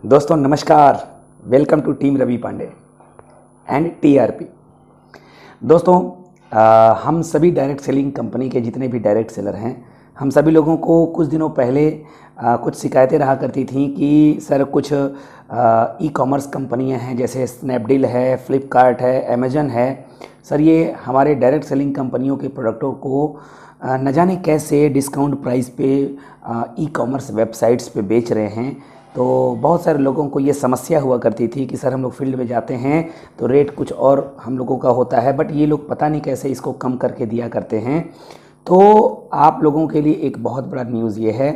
दोस्तों नमस्कार, welcome to team Ravi Pandey and TRP. दोस्तों हम सभी डायरेक्ट सेलिंग कंपनी के जितने भी डायरेक्ट सेलर हैं, हम सभी लोगों को कुछ दिनों पहले कुछ शिकायतें रहा करती थी कि सर कुछ ई कॉमर्स कंपनियां हैं जैसे स्नैपडील है, फ्लिपकार्ट है, अमेजन है, सर ये हमारे डायरेक्ट सेलिंग कंपनियों के प्रोडक्टों को न जाने कैसे डिस्काउंट प्राइस पे ई कॉमर्स वेबसाइट्स पे बेच रहे हैं। तो बहुत सारे लोगों को ये समस्या हुआ करती थी कि सर हम लोग फील्ड में जाते हैं तो रेट कुछ और हम लोगों का होता है, बट ये लोग पता नहीं कैसे इसको कम करके दिया करते हैं। तो आप लोगों के लिए एक बहुत बड़ा न्यूज़ ये है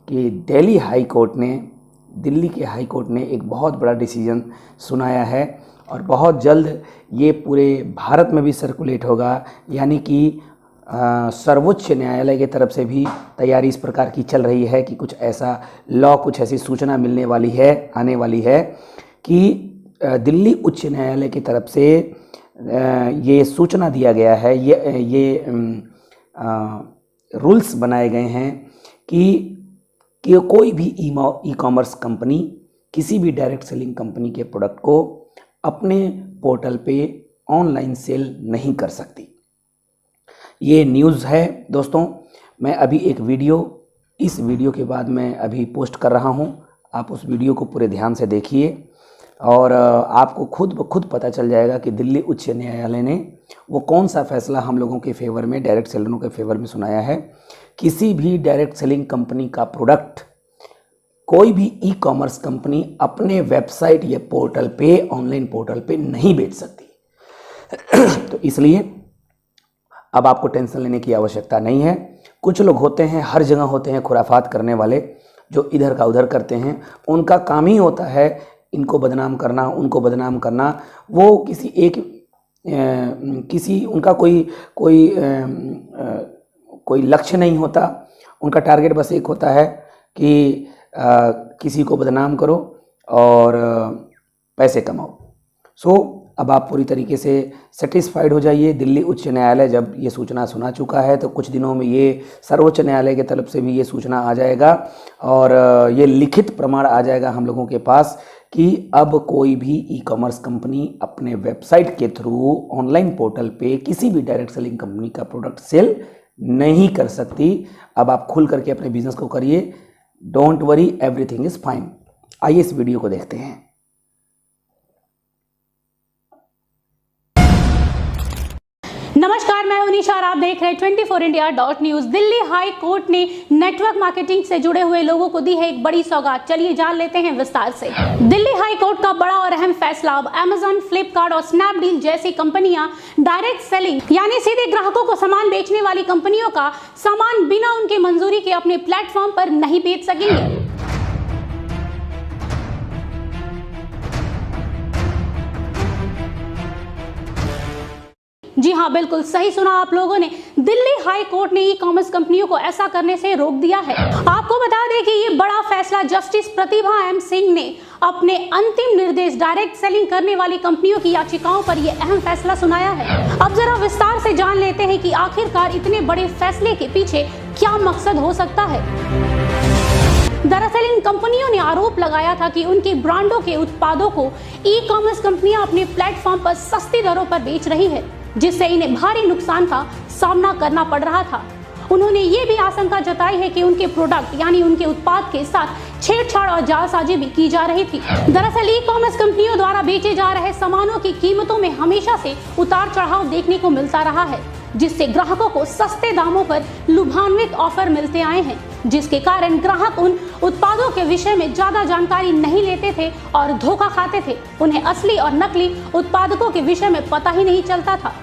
कि दिल्ली के हाई कोर्ट ने एक बहुत बड़ा डिसीजन सुनाया है और बहुत जल्द ये पूरे भारत में भी सर्कुलेट होगा। यानी कि सर्वोच्च न्यायालय की तरफ से भी तैयारी इस प्रकार की चल रही है कि कुछ ऐसा कुछ ऐसी सूचना आने वाली है कि दिल्ली उच्च न्यायालय की तरफ से ये सूचना दिया गया है, ये रूल्स बनाए गए हैं कि कोई भी ई कॉमर्स कंपनी किसी भी डायरेक्ट सेलिंग कंपनी के प्रोडक्ट को अपने पोर्टल पे ऑनलाइन सेल नहीं कर सकती। ये न्यूज़ है दोस्तों। मैं अभी इस वीडियो के बाद मैं अभी पोस्ट कर रहा हूँ, आप उस वीडियो को पूरे ध्यान से देखिए और आपको खुद ब खुद पता चल जाएगा कि दिल्ली उच्च न्यायालय ने वो कौन सा फैसला हम लोगों के फेवर में, डायरेक्ट सेलरों के फेवर में सुनाया है। किसी भी डायरेक्ट सेलिंग कंपनी का प्रोडक्ट कोई भी ई कॉमर्स कंपनी अपने वेबसाइट या पोर्टल पे, ऑनलाइन पोर्टल पे नहीं बेच सकती। तो इसलिए अब आपको टेंशन लेने की आवश्यकता नहीं है। कुछ लोग होते हैं, हर जगह होते हैं खुराफात करने वाले, जो इधर का उधर करते हैं। उनका काम ही होता है इनको बदनाम करना, उनको बदनाम करना। वो उनका कोई लक्ष्य नहीं होता। उनका टारगेट बस एक होता है कि किसी को बदनाम करो और पैसे कमाओ। अब आप पूरी तरीके से सेटिस्फाइड हो जाइए। दिल्ली उच्च न्यायालय जब ये सूचना सुना चुका है तो कुछ दिनों में ये सर्वोच्च न्यायालय की तरफ से भी ये सूचना आ जाएगा और ये लिखित प्रमाण आ जाएगा हम लोगों के पास कि अब कोई भी ई कॉमर्स कंपनी अपने वेबसाइट के थ्रू ऑनलाइन पोर्टल पे किसी भी डायरेक्ट सेलिंग कंपनी का प्रोडक्ट सेल नहीं कर सकती। अब आप खुल करके अपने बिजनेस को करिए। Don't worry, everything is fine. आइए इस वीडियो को देखते हैं। नमस्कार, मैं हूं निशा और आप देख रहे हैं 24india.news। दिल्ली हाई कोर्ट ने नेटवर्क मार्केटिंग से जुड़े हुए लोगों को दी है एक बड़ी सौगात। चलिए जान लेते हैं विस्तार से। दिल्ली हाई कोर्ट का बड़ा और अहम फैसला अब अमेजन, फ्लिपकार्ट और स्नैपडील जैसी कंपनियां डायरेक्ट सेलिंग यानी सीधे ग्राहकों को सामान बेचने वाली कंपनियों का सामान बिना उनके मंजूरी के अपने प्लेटफॉर्म पर नहीं बेच सकेंगे। जी हाँ, बिल्कुल सही सुना आप लोगों ने। दिल्ली हाई कोर्ट ने ई कॉमर्स कंपनियों को ऐसा करने से रोक दिया है। आपको बता दें कि ये बड़ा फैसला जस्टिस प्रतिभा एम सिंह ने अपने अंतिम निर्देश डायरेक्ट सेलिंग करने वाली कंपनियों की याचिकाओं पर यह अहम फैसला सुनाया है। अब जरा विस्तार से जान लेते हैं कि आखिरकार इतने बड़े फैसले के पीछे क्या मकसद हो सकता है। दरअसल इन कंपनियों ने आरोप लगाया था कि उनके ब्रांडों के उत्पादों को ई कॉमर्स कंपनियां अपने प्लेटफॉर्म पर सस्ती दरों पर बेच रही है, जिससे इन्हें भारी नुकसान का सामना करना पड़ रहा था। उन्होंने ये भी आशंका जताई है कि उनके प्रोडक्ट यानी उनके उत्पाद के साथ छेड़छाड़ और जालसाजी भी की जा रही थी। दरअसल ई कॉमर्स कंपनियों द्वारा बेचे जा रहे सामानों की कीमतों में हमेशा से उतार चढ़ाव देखने को मिलता रहा है, जिससे ग्राहकों को सस्ते दामों पर लुभान्वित ऑफर मिलते आए हैं, जिसके कारण ग्राहक उन उत्पादों के विषय में ज्यादा जानकारी नहीं लेते थे और धोखा खाते थे। उन्हें असली और नकली उत्पादकों के विषय में पता ही नहीं चलता था।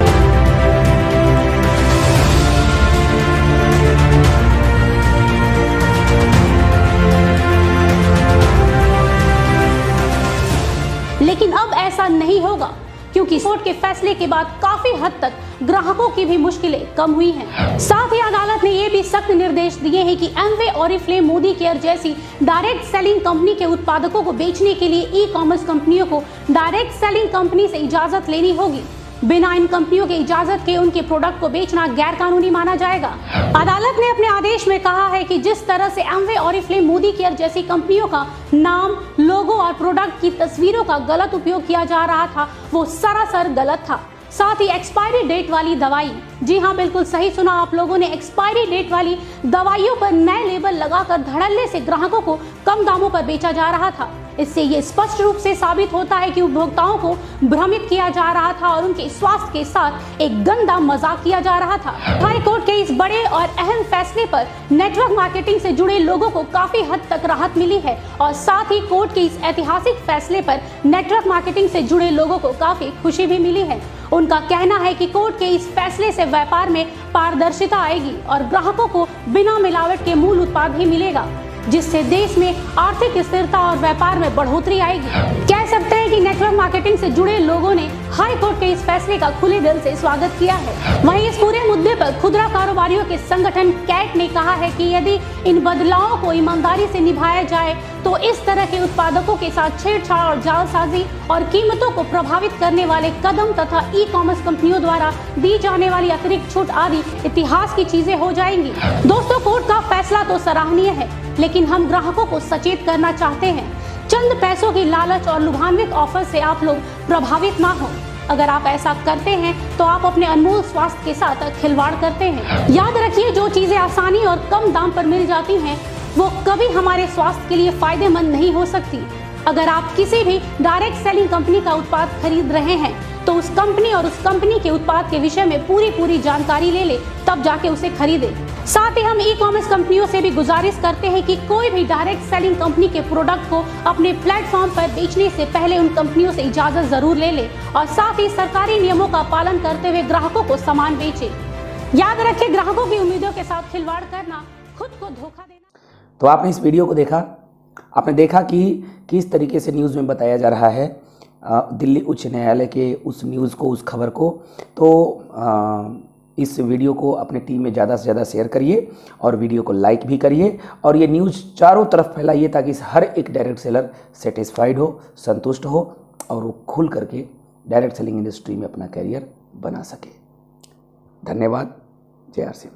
लेकिन अब ऐसा नहीं होगा, क्योंकि कोर्ट के फैसले के बाद काफी हद तक ग्राहकों की भी मुश्किलें कम हुई हैं। साथ ही अदालत ने ये भी सख्त निर्देश दिए हैं कि एमवे, ओरिफ्लेम, मोदी केयर जैसी डायरेक्ट सेलिंग कंपनी के उत्पादकों को बेचने के लिए ई कॉमर्स कंपनियों को डायरेक्ट सेलिंग कंपनी से इजाजत लेनी होगी। बिना इन कंपनियों की इजाजत के उनके प्रोडक्ट को बेचना गैर कानूनी माना जाएगा। अदालत ने अपने आदेश में कहा है कि जिस तरह से एमवे, ऑरिफ्लेम, मोदी केयर जैसी कंपनियों का नाम, लोगो और प्रोडक्ट की तस्वीरों का गलत उपयोग किया जा रहा था, वो सरासर गलत था। साथ ही एक्सपायरी डेट वाली दवाई, जी हाँ बिल्कुल सही सुना आप लोगों ने, एक्सपायरी डेट वाली दवाइयों पर नए लेबल लगाकर धड़ल्ले से ग्राहकों को कम दामों पर बेचा जा रहा था। इससे ये स्पष्ट रूप से साबित होता है कि उपभोक्ताओं को भ्रमित किया जा रहा था और उनके स्वास्थ्य के साथ एक गंदा मजाक किया जा रहा था। हाई कोर्ट के इस बड़े और अहम फैसले पर नेटवर्क मार्केटिंग से जुड़े लोगों को काफी हद तक राहत मिली है और साथ ही कोर्ट के इस ऐतिहासिक फैसले पर नेटवर्क मार्केटिंग से जुड़े लोगों को काफी खुशी भी मिली है। उनका कहना है कि कोर्ट के इस फैसले से व्यापार में पारदर्शिता आएगी और ग्राहकों को बिना मिलावट के मूल उत्पाद ही मिलेगा, जिससे देश में आर्थिक स्थिरता और व्यापार में बढ़ोतरी आएगी। कह सकते हैं कि नेटवर्क मार्केटिंग से जुड़े लोगों ने हाई कोर्ट के इस फैसले का खुले दिल से स्वागत किया है। वहीं इस पूरे मुद्दे पर खुदरा कारोबारियों के संगठन कैट ने कहा है कि यदि इन बदलावों को ईमानदारी से निभाया जाए तो इस तरह के उत्पादकों के साथ छेड़छाड़ और जालसाजी और कीमतों को प्रभावित करने वाले कदम तथा ई कॉमर्स कंपनियों द्वारा दी जाने वाली अतिरिक्त छूट आदि इतिहास की चीजें हो जाएंगी। दोस्तों, कोर्ट का फैसला तो सराहनीय है, लेकिन हम ग्राहकों को सचेत करना चाहते हैं। चंद पैसों की लालच और लुभान्वित ऑफर से आप लोग प्रभावित ना हो। अगर आप ऐसा करते हैं तो आप अपने अनमोल स्वास्थ्य के साथ खिलवाड़ करते हैं। याद रखिए, जो चीजें आसानी और कम दाम पर मिल जाती हैं वो कभी हमारे स्वास्थ्य के लिए फायदेमंद नहीं हो सकती। अगर आप किसी भी डायरेक्ट सेलिंग कंपनी का उत्पाद खरीद रहे हैं तो उस कंपनी और उस कंपनी के उत्पाद के विषय में पूरी जानकारी ले ले, तब जाके उसे खरीदें। साथ ही हम ई कॉमर्स कंपनियों से भी गुजारिश करते हैं कि कोई भी डायरेक्ट सेलिंग कंपनी के प्रोडक्ट को अपने प्लेटफॉर्म पर बेचने से पहले उन कंपनियों से इजाजत जरूर ले ले और साथ ही सरकारी नियमों का पालन करते हुए ग्राहकों को सामान बेचे। याद रखें, ग्राहकों की उम्मीदों के साथ खिलवाड़ करना खुद को धोखा देना। तो आपने इस वीडियो को देखा, आपने देखा कि किस तरीके से न्यूज़ में बताया जा रहा है दिल्ली उच्च न्यायालय के उस न्यूज़ को, उस खबर को। तो इस वीडियो को अपने टीम में ज़्यादा से ज़्यादा शेयर करिए और वीडियो को लाइक भी करिए और ये न्यूज़ चारों तरफ फैलाइए ताकि हर एक डायरेक्ट सेलर सेटिस्फाइड हो, संतुष्ट हो और वो खुल करके डायरेक्ट सेलिंग इंडस्ट्री में अपना कैरियर बना सके। धन्यवाद। जय आर सिंह।